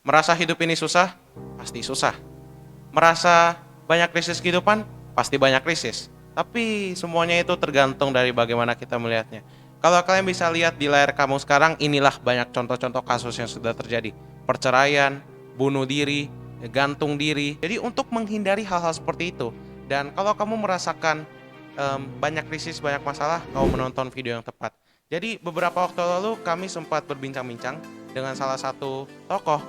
Merasa hidup ini susah? Pasti susah. Merasa banyak krisis kehidupan? Pasti banyak krisis. Tapi semuanya itu tergantung dari bagaimana kita melihatnya. Kalau kalian bisa lihat di layar kamu sekarang, inilah banyak contoh-contoh kasus yang sudah terjadi. Perceraian, bunuh diri, gantung diri. Jadi untuk menghindari hal-hal seperti itu, dan kalau kamu merasakan banyak krisis, banyak masalah, kamu menonton video yang tepat. Jadi beberapa waktu lalu kami sempat berbincang-bincang dengan salah satu tokoh,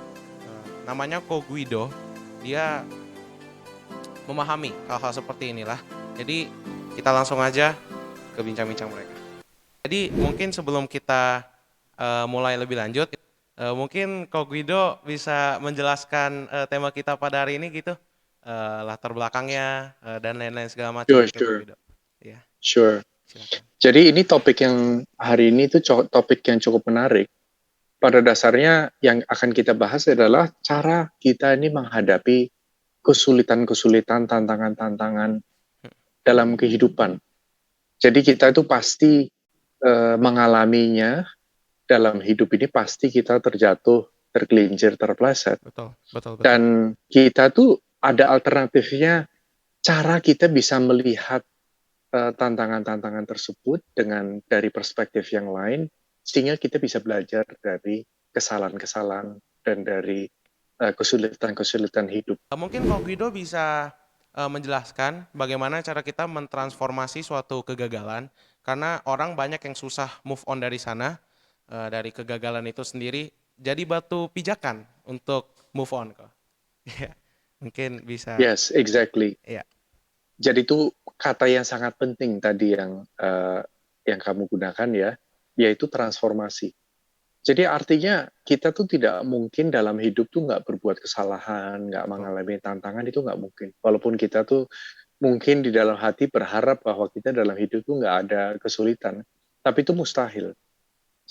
namanya Ko Guido. Dia memahami hal-hal seperti inilah. Jadi kita langsung aja ke bincang-bincang mereka. Jadi mungkin sebelum kita mulai lebih lanjut, mungkin Ko Guido bisa menjelaskan tema kita pada hari ini gitu, latar belakangnya dan lain-lain segala macam Sure, gitu Ko sure, Guido. Iya, sure. silakan. Jadi ini topik yang hari ini tuh topik yang cukup menarik. Pada dasarnya yang akan kita bahas adalah cara kita ini menghadapi kesulitan-kesulitan, tantangan-tantangan dalam kehidupan. Jadi kita itu pasti mengalaminya dalam hidup ini, pasti kita terjatuh, tergelincir, terpleset. Betul, betul, betul. Dan kita tuh ada alternatifnya, cara kita bisa melihat tantangan-tantangan tersebut dari perspektif yang lain, sehingga kita bisa belajar dari kesalahan-kesalahan dan dari kesulitan-kesulitan hidup. Mungkin Ko Guido bisa menjelaskan bagaimana cara kita mentransformasi suatu kegagalan, karena orang banyak yang susah move on dari sana, dari kegagalan itu sendiri, jadi batu pijakan untuk move on kok. Iya, mungkin bisa. Yes, exactly. Ya. Jadi itu kata yang sangat penting tadi yang kamu gunakan ya, yaitu transformasi. Jadi artinya kita tuh tidak mungkin dalam hidup tuh nggak berbuat kesalahan, nggak Betul. mengalami tantangan, itu nggak mungkin. Walaupun kita tuh mungkin di dalam hati berharap bahwa kita dalam hidup tuh nggak ada kesulitan, tapi itu mustahil.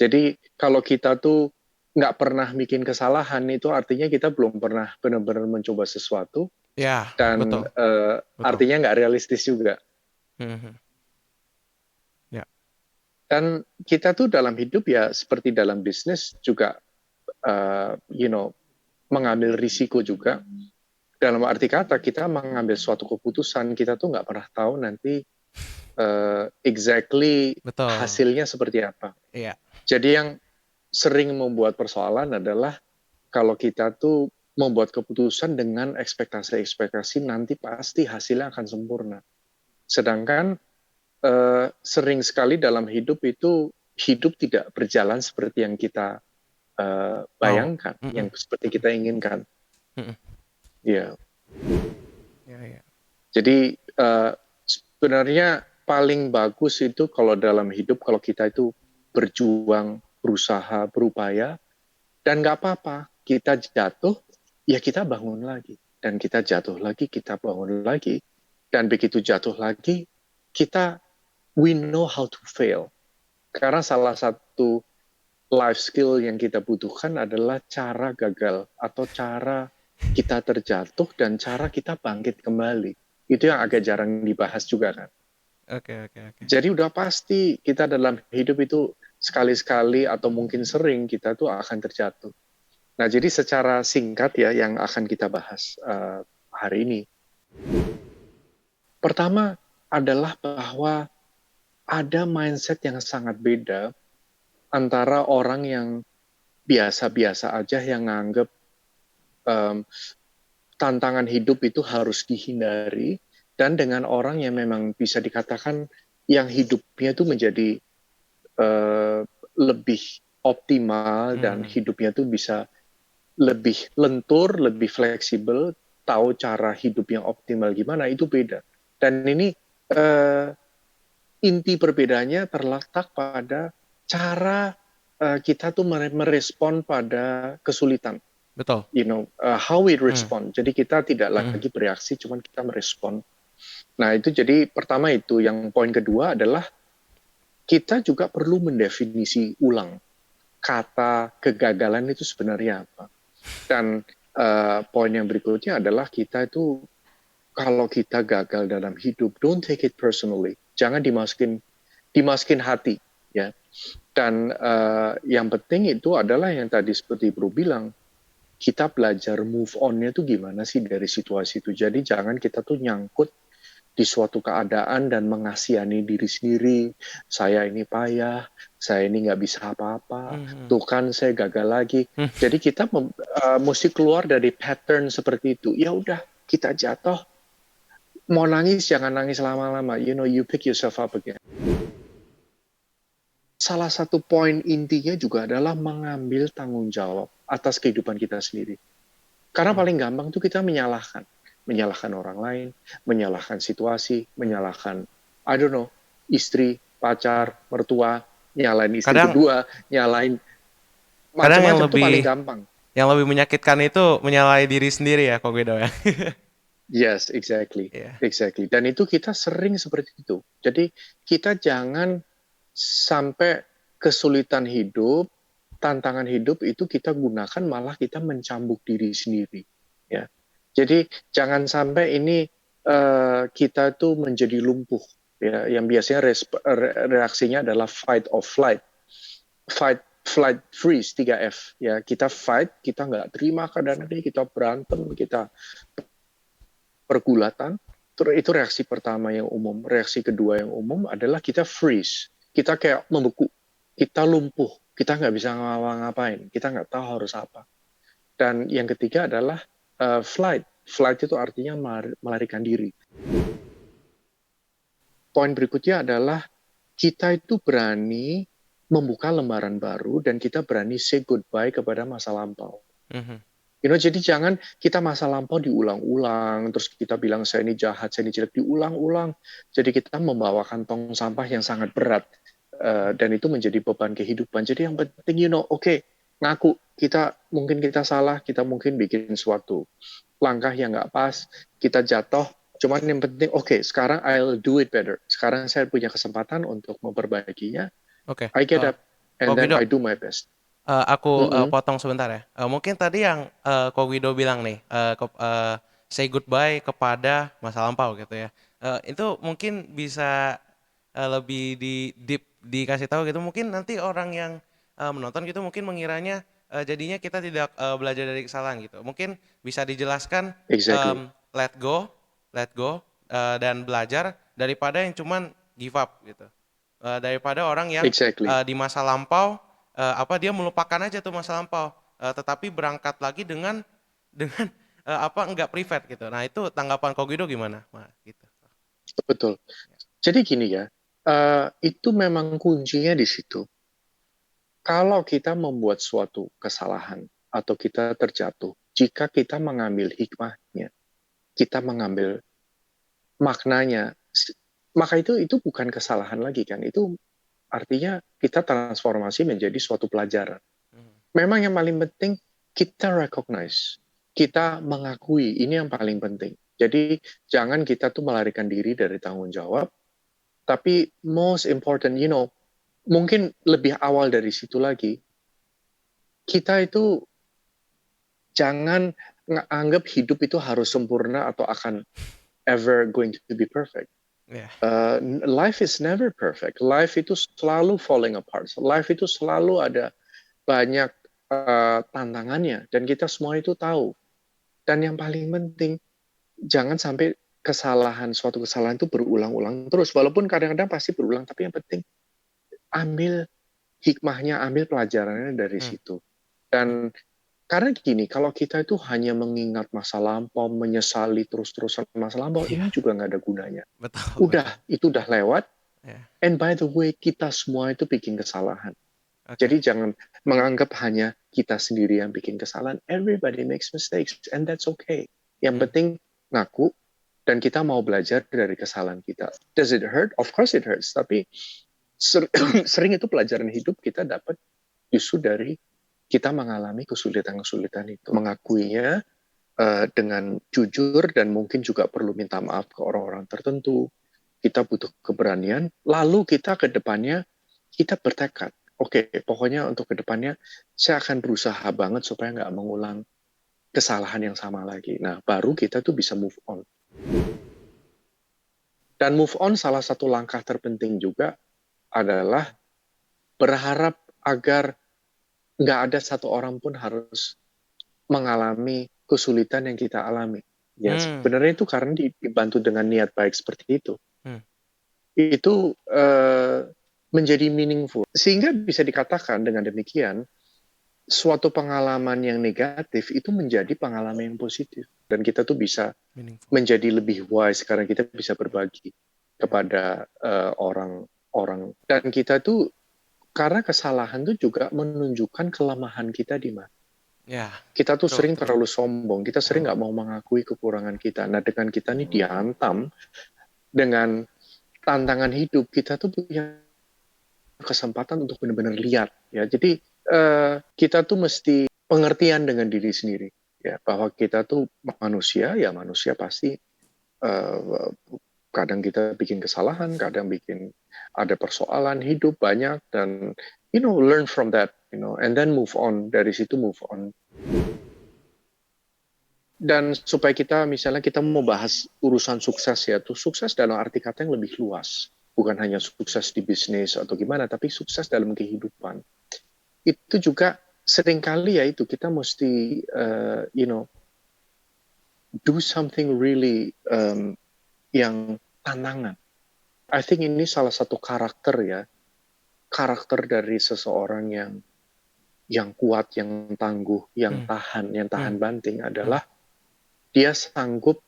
Jadi kalau kita tuh nggak pernah bikin kesalahan, itu artinya kita belum pernah benar-benar mencoba sesuatu, Ya, dan betul, betul. artinya nggak realistis juga. Mhm. Ya, Dan kita tuh dalam hidup ya seperti dalam bisnis juga, mengambil risiko juga. Dalam arti kata kita mengambil suatu keputusan, kita tuh nggak pernah tahu nanti exactly betul. hasilnya seperti apa. Iya. Jadi yang sering membuat persoalan adalah kalau kita tuh membuat keputusan dengan ekspektasi-ekspektasi nanti pasti hasilnya akan sempurna. Sedangkan sering sekali dalam hidup itu hidup tidak berjalan seperti yang kita Mau. bayangkan, yang Mhm, seperti mhm, kita inginkan. mhm. Ya, Ya, ya. jadi sebenarnya paling bagus itu kalau dalam hidup kalau kita itu berjuang, berusaha, berupaya, dan nggak apa-apa kita jatuh, ya kita bangun lagi, dan kita jatuh lagi, kita bangun lagi, dan begitu jatuh lagi kita we know how to fail. Karena salah satu life skill yang kita butuhkan adalah cara gagal atau cara kita terjatuh dan cara kita bangkit kembali. Itu yang agak jarang dibahas juga kan. Oke, oke, oke. Jadi udah pasti kita dalam hidup itu sekali-sekali atau mungkin sering kita tuh akan terjatuh. Nah, jadi secara singkat ya yang akan kita bahas hari ini. Pertama adalah bahwa ada mindset yang sangat beda antara orang yang biasa-biasa aja yang nganggep um, tantangan hidup itu harus dihindari, dan dengan orang yang memang bisa dikatakan yang hidupnya itu menjadi uh, lebih optimal dan Mhm. hidupnya itu bisa lebih lentur, lebih fleksibel, tahu cara hidup yang optimal gimana, itu beda. Dan ini uh, inti perbedaannya terletak pada cara kita tuh merespon pada kesulitan, Betul. how we Mhm, respond. Jadi kita tidak mhm. lagi bereaksi, cuman kita merespon. Nah itu jadi pertama itu. Yang poin kedua adalah kita juga perlu mendefinisi ulang kata kegagalan itu sebenarnya apa. Dan poin yang berikutnya adalah kita itu kalau kita gagal dalam hidup, don't take it personally. Jangan dimasukin hati, ya. Dan yang penting itu adalah yang tadi seperti Bro bilang, kita belajar move on-nya tuh gimana sih dari situasi itu. Jadi jangan kita tuh nyangkut di suatu keadaan dan mengasihani diri sendiri. Saya ini payah, saya ini nggak bisa apa-apa, Mhm. tuh kan saya gagal lagi. Hmm. Jadi kita mesti keluar dari pattern seperti itu. Ya udah, kita jatuh, mau nangis jangan nangis lama-lama. You know, you pick yourself up again. Salah satu poin intinya juga adalah mengambil tanggung jawab atas kehidupan kita sendiri. Karena Hmm. paling gampang tuh kita menyalahkan. Menyalahkan orang lain, menyalahkan situasi, menyalahkan, I don't know, istri, pacar, mertua, nyalain istri Kadang kedua, nyalain kadang yang macam-macam tuh paling lebih gampang. yang lebih menyakitkan itu menyalahi diri sendiri ya, kok gitu ya. Yes, exactly. Iya. Exactly. Dan itu kita sering seperti itu. Jadi kita jangan sampai kesulitan hidup, tantangan hidup itu kita gunakan malah kita mencambuk diri sendiri. Ya. Jadi jangan sampai ini kita tuh menjadi lumpuh. Ya, yang biasanya reaksinya adalah fight or flight. Fight, flight, freeze, 3F. Ya, kita fight, kita nggak terima keadaan ini, kita berantem, kita pergulatan. Itu reaksi pertama yang umum. Reaksi kedua yang umum adalah kita freeze. Kita kayak membeku. Kita lumpuh. Kita nggak bisa ngapa-ngapain. Kita nggak tahu harus apa. Dan yang ketiga adalah flight. Flight itu artinya melarikan diri. Poin berikutnya adalah kita itu berani membuka lembaran baru dan kita berani say goodbye kepada masa lampau. Mhm. You know, jadi jangan kita masa lampau diulang-ulang, terus kita bilang saya ini jahat, saya ini jelek, diulang-ulang. Jadi kita membawakan tong sampah yang sangat berat, dan itu menjadi beban kehidupan. Jadi yang penting, you know, oke, ngaku, mungkin kita salah, kita mungkin bikin suatu langkah yang nggak pas, kita jatuh, cuman yang penting, oke, sekarang I'll do it better. Sekarang saya punya kesempatan untuk memperbaikinya, Oke. I get up, and Kok then Guido, I do my best. aku Mm-mm. potong sebentar ya. Mungkin tadi yang Kok Guido bilang nih, say goodbye kepada masa lampau gitu ya. Itu mungkin bisa lebih di deep dikasih tahu gitu. Mungkin nanti orang yang menonton gitu mungkin mengiranya jadinya kita tidak belajar dari kesalahan gitu. Mungkin bisa dijelaskan Exactly, let go, dan belajar daripada yang cuman give up gitu. Daripada orang yang exactly. di masa lampau dia melupakan aja tuh masa lampau, tetapi berangkat lagi dengan enggak private gitu. Nah, itu tanggapan Kogido gimana? Nah, gitu. Betul. Jadi gini ya, itu memang kuncinya di situ. Kalau kita membuat suatu kesalahan atau kita terjatuh, jika kita mengambil hikmahnya, kita mengambil maknanya, maka itu bukan kesalahan lagi kan. Itu artinya kita transformasi menjadi suatu pelajaran. Mhm. Memang yang paling penting kita recognize, kita mengakui, ini yang paling penting. Jadi jangan kita tuh melarikan diri dari tanggung jawab, tapi most important, you know, mungkin lebih awal dari situ lagi, kita itu jangan anggap hidup itu harus sempurna atau akan ever going to be perfect. Iya. Life is never perfect. Life itu selalu falling apart. Life itu selalu ada banyak tantangannya dan kita semua itu tahu. Dan yang paling penting, jangan sampai suatu kesalahan itu berulang-ulang terus. Walaupun kadang-kadang pasti berulang, tapi yang penting ambil hikmahnya, ambil pelajarannya dari Hmm. situ. Dan karena gini, kalau kita itu hanya mengingat masa lampau, menyesali terus-terusan masa lampau, Iya, ini juga nggak ada gunanya. betul, Udah, betul. itu udah lewat. Ya. And by the way, kita semua itu bikin kesalahan. Oke. Jadi jangan menganggap hanya kita sendiri yang bikin kesalahan. Everybody makes mistakes, and that's okay. Yang Hmm. penting ngaku, dan kita mau belajar dari kesalahan kita. Does it hurt? Of course it hurts. Tapi sering itu pelajaran hidup kita dapat justru dari kita mengalami kesulitan-kesulitan itu. Mengakuinya dengan jujur dan mungkin juga perlu minta maaf ke orang-orang tertentu. Kita butuh keberanian. Lalu kita ke depannya, kita bertekad. Oke, pokoknya untuk ke depannya saya akan berusaha banget supaya nggak mengulang kesalahan yang sama lagi. Nah, baru kita tuh bisa move on. Dan move on salah satu langkah terpenting juga adalah berharap agar nggak ada satu orang pun harus mengalami kesulitan yang kita alami. Ya, Hmm. sebenarnya itu karena dibantu dengan niat baik seperti itu. Hmm. Itu menjadi meaningful. Sehingga bisa dikatakan dengan demikian, suatu pengalaman yang negatif itu menjadi pengalaman yang positif. Dan kita tuh bisa Meaningful. menjadi lebih wise karena kita bisa berbagi kepada orang-orang. Dan kita tuh, karena kesalahan tuh juga menunjukkan kelemahan kita di mana. Ya, Kita tuh true, sering true, terlalu sombong, kita sering true. nggak mau mengakui kekurangan kita. Nah, dengan kita nih dihantam dengan tantangan hidup, kita tuh punya kesempatan untuk benar-benar lihat. Ya, jadi kita tuh mesti pengertian dengan diri sendiri. Ya, bahwa kita tuh manusia, ya manusia pasti uh, kadang kita bikin kesalahan, kadang bikin ada persoalan hidup banyak, dan learn from that, and then move on, dari situ move on. Dan supaya kita mau bahas urusan sukses, ya tuh sukses dalam arti kata yang lebih luas, bukan hanya sukses di bisnis atau gimana, tapi sukses dalam kehidupan itu juga seringkali ya itu kita mesti do something really yang tantangan. I think ini salah satu karakter dari seseorang yang kuat, yang tangguh, Hmm. yang Hmm. tahan banting Hmm. adalah dia sanggup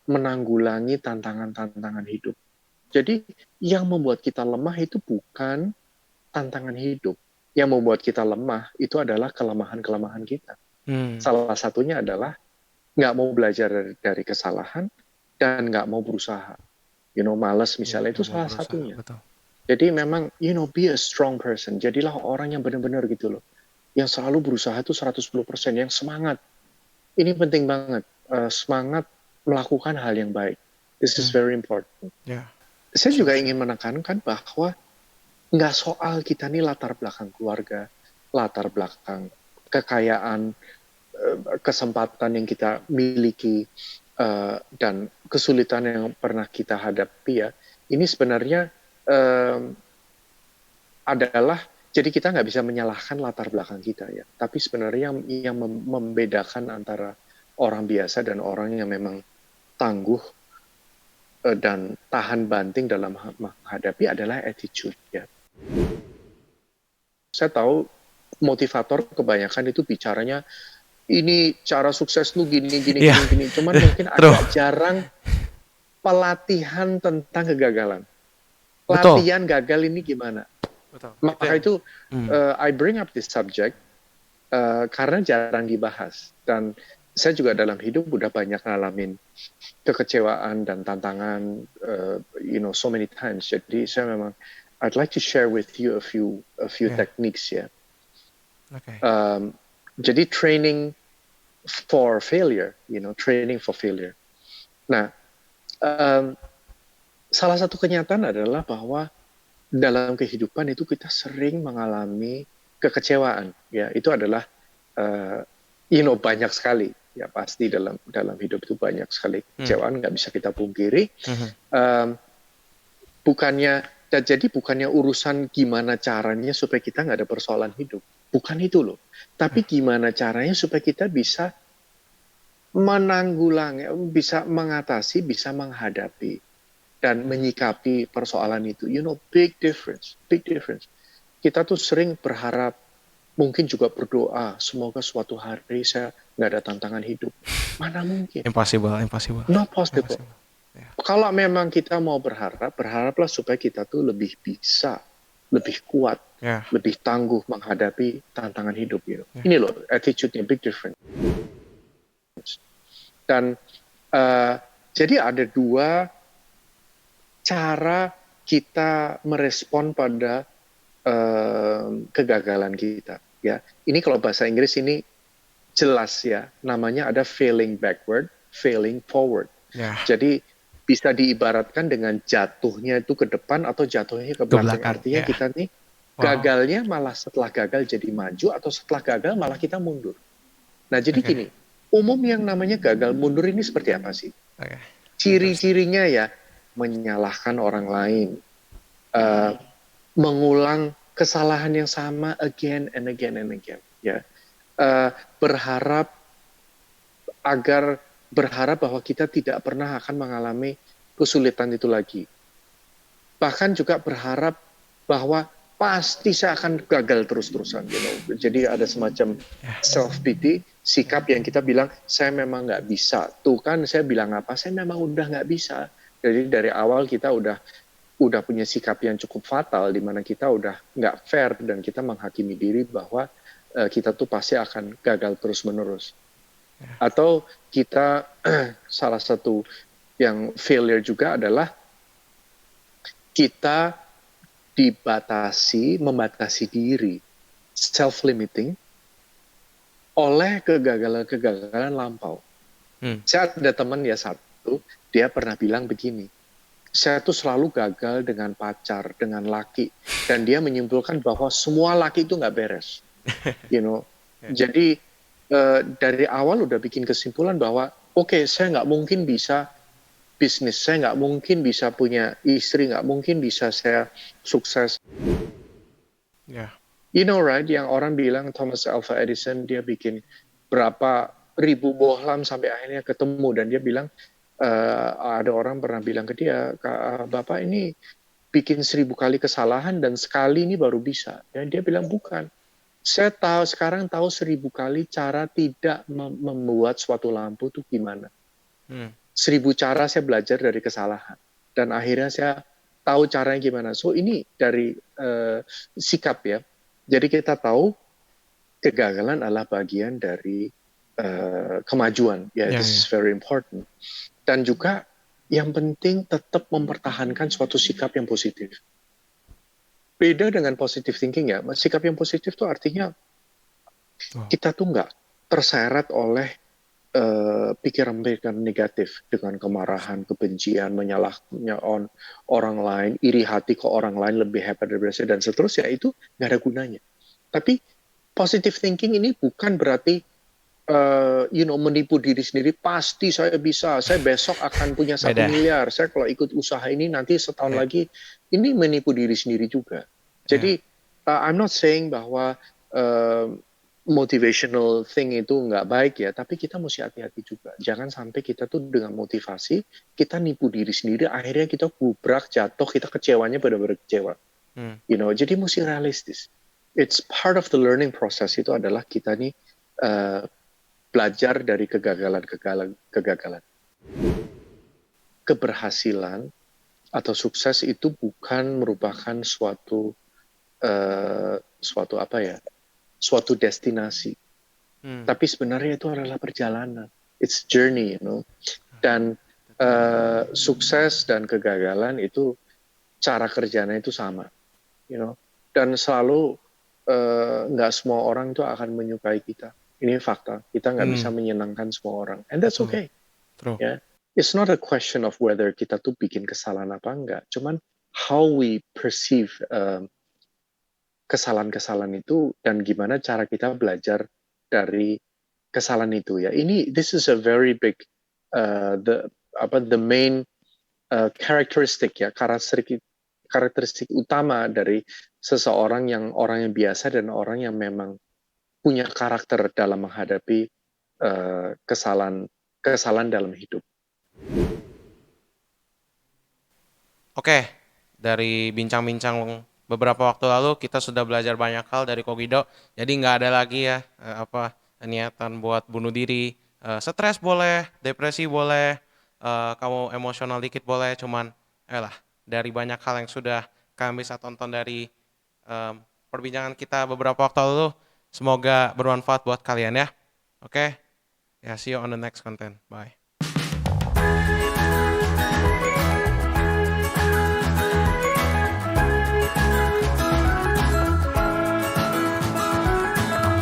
menanggulangi tantangan-tantangan hidup. Jadi yang membuat kita lemah itu bukan tantangan hidup. Yang membuat kita lemah itu adalah kelemahan-kelemahan kita. Hmm. Salah satunya adalah nggak mau belajar dari kesalahan dan nggak mau berusaha. Malas Ya, misalnya itu nggak mau salah berusaha, satunya. betul. Jadi memang, be a strong person. Jadilah orang yang benar-benar gitu loh. Yang selalu berusaha itu 110%, yang semangat. Ini penting banget. Semangat melakukan hal yang baik. This is Hmm. very important. Ya, Saya sure, juga sure. ingin menekankan bahwa nggak soal kita nih latar belakang keluarga, latar belakang kekayaan, kesempatan yang kita miliki, dan kesulitan yang pernah kita hadapi ya, ini sebenarnya adalah, jadi kita nggak bisa menyalahkan latar belakang kita ya, tapi sebenarnya yang membedakan antara orang biasa dan orang yang memang tangguh dan tahan banting dalam menghadapi adalah attitude ya. Saya tahu motivator kebanyakan itu bicaranya ini cara sukses lu gini gini Iya, gini gini, cuman mungkin true. agak jarang pelatihan tentang kegagalan. Betul. Latihan gagal ini gimana? Betul. Itu Maka yang. itu Hmm. I bring up this subject karena jarang dibahas, dan saya juga dalam hidup udah banyak ngalamin kekecewaan dan tantangan, so many times. Jadi saya memang I'd like to share with you a few Ya, techniques ya. oke. Jadi training for failure. Nah, salah satu kenyataan adalah bahwa dalam kehidupan itu kita sering mengalami kekecewaan. Ya, itu adalah banyak sekali. Ya pasti dalam hidup itu banyak sekali Hmm. kekecewaan, nggak bisa kita pungkiri. Mhm. Bukannya urusan gimana caranya supaya kita nggak ada persoalan hidup. Bukan itu loh. Tapi gimana caranya supaya kita bisa menanggulangi, bisa mengatasi, bisa menghadapi dan menyikapi persoalan itu. Big difference, big difference. Kita tuh sering berharap, mungkin juga berdoa, semoga suatu hari saya nggak ada tantangan hidup. Mana mungkin? Impossible, impossible. Not possible. Impossible. Ya. Kalau memang kita mau berharaplah supaya kita tuh lebih bisa, lebih kuat, Ya. lebih tangguh menghadapi tantangan hidup. Ya. Ini loh, attitude-nya big difference. Dan jadi ada dua cara kita merespon pada kegagalan kita. Ya, ini kalau bahasa Inggris ini jelas ya, namanya ada failing backward, failing forward. Ya. Jadi bisa diibaratkan dengan jatuhnya itu ke depan atau jatuhnya ke Ke belakang. belakang. Artinya Ya. kita nih Wow. gagalnya malah setelah gagal jadi maju, atau setelah gagal malah kita mundur. Nah, jadi Oke. gini, umum yang namanya gagal mundur ini seperti apa sih? Oke. Interesting. Ciri-cirinya ya menyalahkan orang lain, mengulang kesalahan yang sama again and again and again, ya, berharap agar berharap bahwa kita tidak pernah akan mengalami kesulitan itu lagi. Bahkan juga berharap bahwa pasti saya akan gagal terus-terusan. Jadi ada semacam self pity, sikap yang kita bilang saya memang nggak bisa. Tuh kan saya bilang apa? Saya memang udah nggak bisa. Jadi dari awal kita udah punya sikap yang cukup fatal, di mana kita udah nggak fair dan kita menghakimi diri bahwa kita tuh pasti akan gagal terus-menerus. Atau kita salah satu yang failure juga adalah kita membatasi diri, self-limiting oleh kegagalan-kegagalan lampau. Saya ada teman ya satu, dia pernah bilang begini, saya tuh selalu gagal dengan pacar, dengan laki, dan dia menyimpulkan bahwa semua laki itu nggak beres, Jadi dari awal udah bikin kesimpulan bahwa oke, saya nggak mungkin bisa bisnis, saya nggak mungkin bisa punya istri, nggak mungkin bisa saya sukses. Right, yang orang bilang Thomas Alva Edison, dia bikin berapa ribu bohlam sampai akhirnya ketemu, dan dia bilang, ada orang pernah bilang ke dia, Bapak ini bikin 1000 kali kesalahan dan sekali ini baru bisa. Dan dia bilang bukan. Saya sekarang tahu 1000 kali cara tidak membuat suatu lampu itu gimana. 1000 cara saya belajar dari kesalahan. Dan akhirnya saya tahu caranya gimana. So ini dari sikap ya. Jadi kita tahu kegagalan adalah bagian dari kemajuan. This is very important. Dan juga yang penting tetap mempertahankan suatu sikap yang positif. Beda dengan positive thinking ya, sikap yang positif itu artinya kita tuh nggak terseret oleh pikiran-pikiran negatif dengan kemarahan, kebencian, menyalahkan orang lain, iri hati ke orang lain lebih hebat dari saya dan seterusnya, itu nggak ada gunanya. Tapi positive thinking ini bukan berarti menipu diri sendiri, pasti saya bisa, saya besok akan punya 1 miliar, saya kalau ikut usaha ini nanti setahun lagi, ini menipu diri sendiri juga. Jadi I'm not saying bahwa motivational thing itu nggak baik ya, tapi kita mesti hati-hati juga. Jangan sampai kita tuh dengan motivasi, kita nipu diri sendiri, akhirnya kita gubrak, jatuh, kita kecewanya benar-benar kecewa. Jadi mesti realistis. It's part of the learning process, itu adalah kita nih belajar dari kegagalan. Keberhasilan atau sukses itu bukan merupakan suatu destinasi. Tapi sebenarnya itu adalah perjalanan. It's journey, Dan sukses dan kegagalan itu cara kerjanya itu sama, Dan selalu nggak semua orang itu akan menyukai kita. Ini fakta. Kita nggak bisa menyenangkan semua orang. And that's okay. True. Yeah. It's not a question of whether kita tuh bikin kesalahan apa enggak. Cuman how we perceive kesalahan-kesalahan itu dan gimana cara kita belajar dari kesalahan itu ya. This is a very big the main characteristic ya, karakteristik utama dari seseorang orang yang biasa dan orang yang memang punya karakter dalam menghadapi kesalahan dalam hidup. Oke, dari bincang-bincang beberapa waktu lalu kita sudah belajar banyak hal dari Kogido. Jadi nggak ada lagi ya niatan buat bunuh diri. Stres boleh, depresi boleh, kamu emosional dikit boleh. Cuman dari banyak hal yang sudah kami bisa tonton dari perbincangan kita beberapa waktu lalu, semoga bermanfaat buat kalian ya. Oke, ya see you on the next content. Bye.